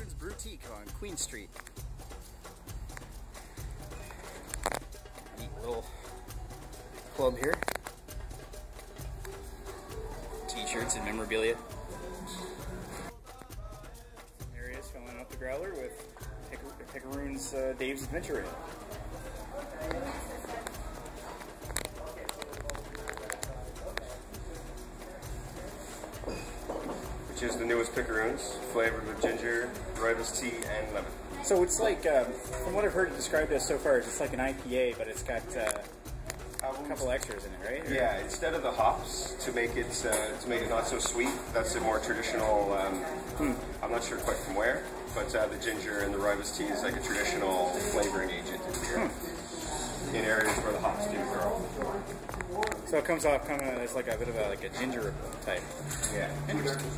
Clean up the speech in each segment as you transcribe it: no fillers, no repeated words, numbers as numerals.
Picaroons Boutique on Queen Street. Neat little club here. T-shirts and memorabilia. There he is, filling up the growler with Picaroons Dave's Adventure Ale. Which is the newest Picaroons, flavored with ginger, Rooibos Tea, and lemon. So it's like, from what I've heard it described as so far, it's like an IPA, but it's got a couple extras in it, right? Or? Yeah, instead of the hops, to make it not so sweet, that's a more traditional, I'm not sure quite from where, but the ginger and the Rooibos Tea is like a traditional flavoring agent in beer. In areas where the hops do grow. So it comes off kind of as like a bit of a ginger type. Yeah. Interesting.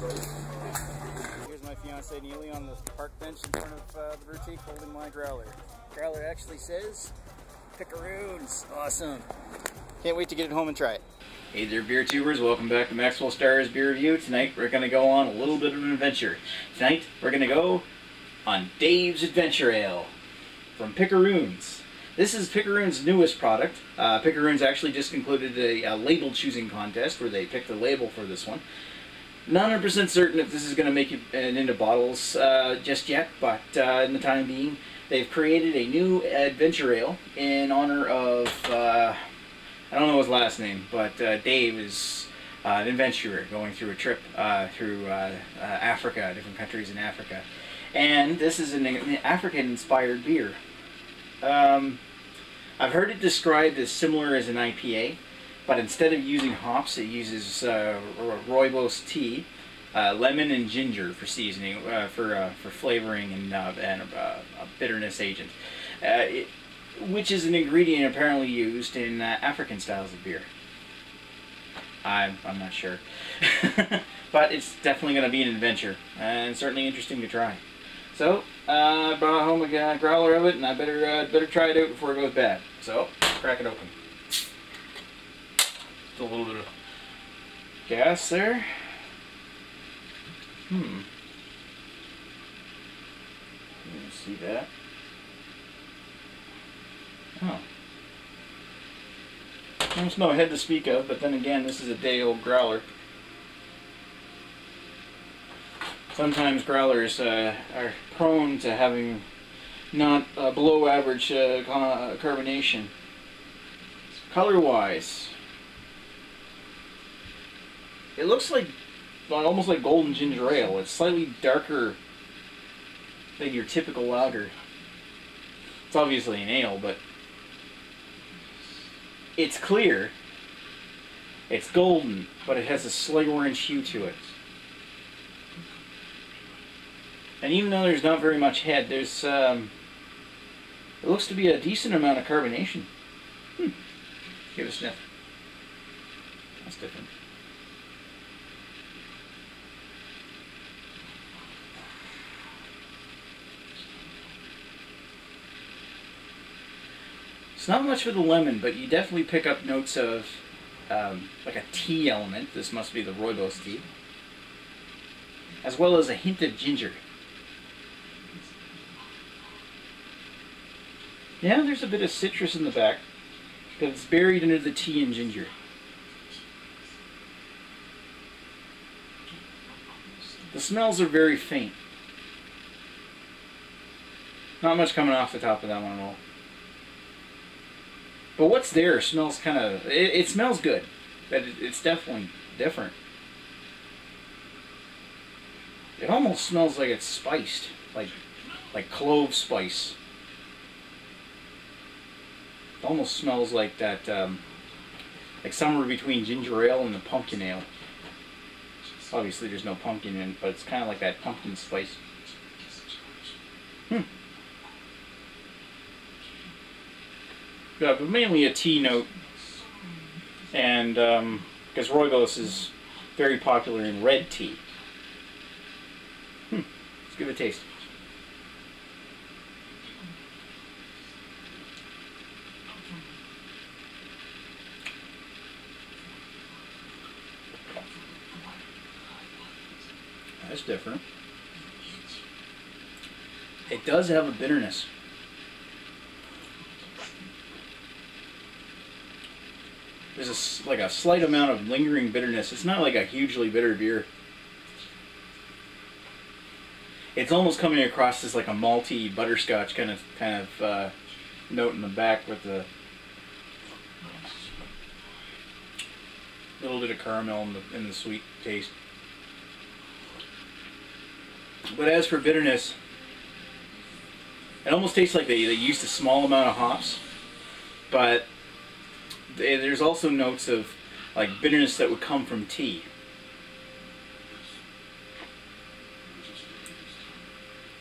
Here's my fiance Neely on the park bench in front of the boutique holding my growler. Growler actually says Picaroons. Awesome. Can't wait to get it home and try it. Hey there, beer tubers. Welcome back to Maxwell Starr's Beer Review. Tonight we're going to go on a little bit of an adventure. Tonight we're going to go on Dave's Adventure Ale from Picaroons. This is Picaroons' newest product. Picaroons actually just concluded a label choosing contest where they picked the label for this one. Not 100% certain if this is going to make it into bottles just yet, but in the time being, they've created a new adventure ale in honor of, I don't know his last name, but Dave is an adventurer going through a trip through Africa, different countries in Africa. And this is an African-inspired beer. I've heard it described as similar as an IPA, but instead of using hops, it uses Rooibos Tea, lemon and ginger for seasoning, for flavoring and a bitterness agent, which is an ingredient apparently used in African styles of beer. I'm not sure, but it's definitely going to be an adventure and certainly interesting to try. So, I brought home a growler of it, and I better try it out before it goes bad. So, crack it open. Just a little bit of gas there. You see that? Oh. There's no head to speak of, but then again, this is a day-old growler. Sometimes growlers are prone to having not below average carbonation. Color-wise, it looks like almost like golden ginger ale. It's slightly darker than your typical lager. It's obviously an ale, but it's clear. It's golden, but it has a slight orange hue to it. And even though there's not very much head, there's it looks to be a decent amount of carbonation. Give it a sniff. That's different. It's not much for the lemon, but you definitely pick up notes of like a tea element. This must be the Rooibos tea, as well as a hint of ginger. Yeah, there's a bit of citrus in the back, but it's buried under the tea and ginger. The smells are very faint. Not much coming off the top of that one at all. But what's there smells kind of... It smells good, but it's definitely different. It almost smells like it's spiced, like clove spice. It almost smells like that, like somewhere between ginger ale and the pumpkin ale. Obviously there's no pumpkin in it, but it's kind of like that pumpkin spice. Yeah, but mainly a tea note, and because Rooibos is very popular in red tea. Let's give it a taste. That's different. it does have a bitterness. There's like a slight amount of lingering bitterness. It's not like a hugely bitter beer. It's almost coming across as like a malty butterscotch kind of note in the back with a little bit of caramel in the sweet taste. But as for bitterness, it almost tastes like they used a small amount of hops, but there's also notes of like bitterness that would come from tea.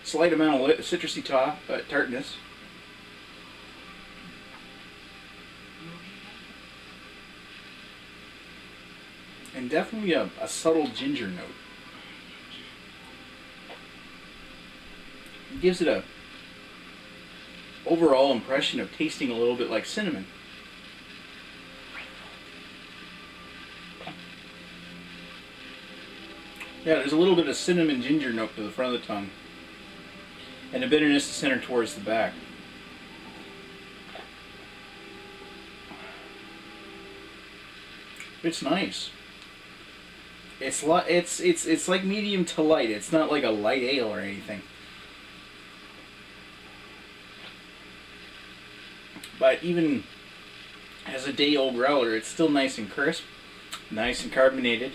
Slight amount of citrusy tartness. And definitely a subtle ginger note. It gives it a overall impression of tasting a little bit like cinnamon. Yeah, there's a little bit of cinnamon ginger note to the front of the tongue. And the bitterness is centered towards the back. It's nice. It's like medium to light. It's not like a light ale or anything. But even as a day-old growler, it's still nice and crisp, nice and carbonated.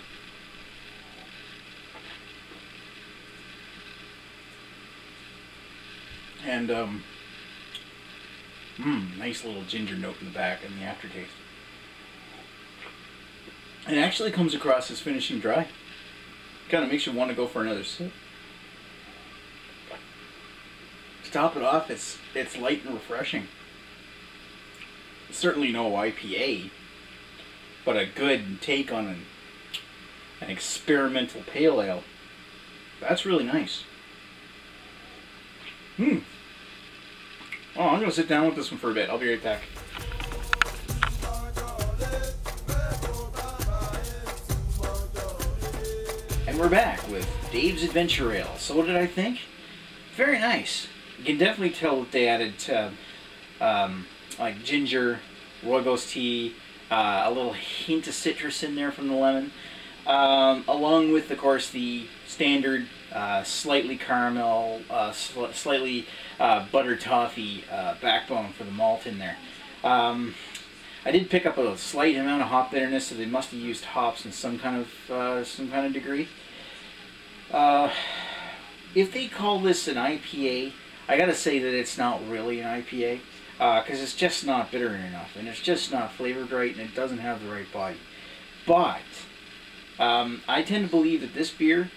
And nice little ginger note in the back and the aftertaste. It actually comes across as finishing dry. Kind of makes you want to go for another sip. To top it off, it's light and refreshing. It's certainly no IPA, but a good take on an experimental pale ale. That's really nice. Oh, I'm going to sit down with this one for a bit. I'll be right back. And we're back with Dave's Adventure Ale. So what did I think? Very nice. You can definitely tell that they added like ginger, Rooibos Tea, a little hint of citrus in there from the lemon, along with, of course, the standard slightly caramel, slightly butter toffee backbone for the malt in there. I did pick up a slight amount of hop bitterness, so they must have used hops in some kind of degree. If they call this an IPA, I gotta say that it's not really an IPA, because it's just not bitter enough, and it's just not flavored right, and it doesn't have the right body. But I tend to believe that this beer,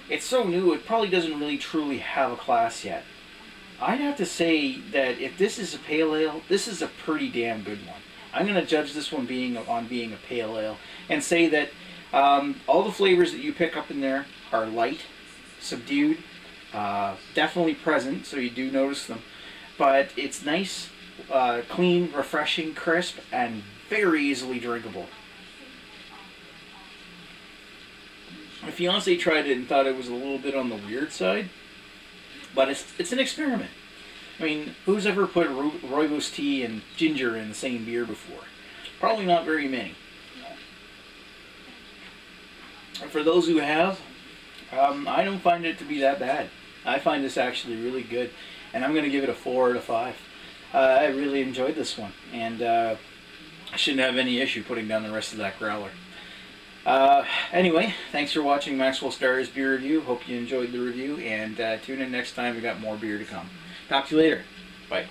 it's so new, it probably doesn't really truly have a class yet. I'd have to say that if this is a pale ale, this is a pretty damn good one. I'm going to judge this one being a pale ale and say that all the flavors that you pick up in there are light, subdued, definitely present, so you do notice them. But it's nice, clean, refreshing, crisp, and very easily drinkable. My fiance tried it and thought it was a little bit on the weird side, but it's an experiment. I mean, who's ever put Rooibos Tea and ginger in the same beer before? Probably not very many. And for those who have, I don't find it to be that bad. I find this actually really good, and I'm going to give it a 4 out of 5. I really enjoyed this one, and I shouldn't have any issue putting down the rest of that growler. Anyway, thanks for watching Maxwell Starr's beer review. Hope you enjoyed the review, and tune in next time. We got more beer to come. Talk to you later. Bye.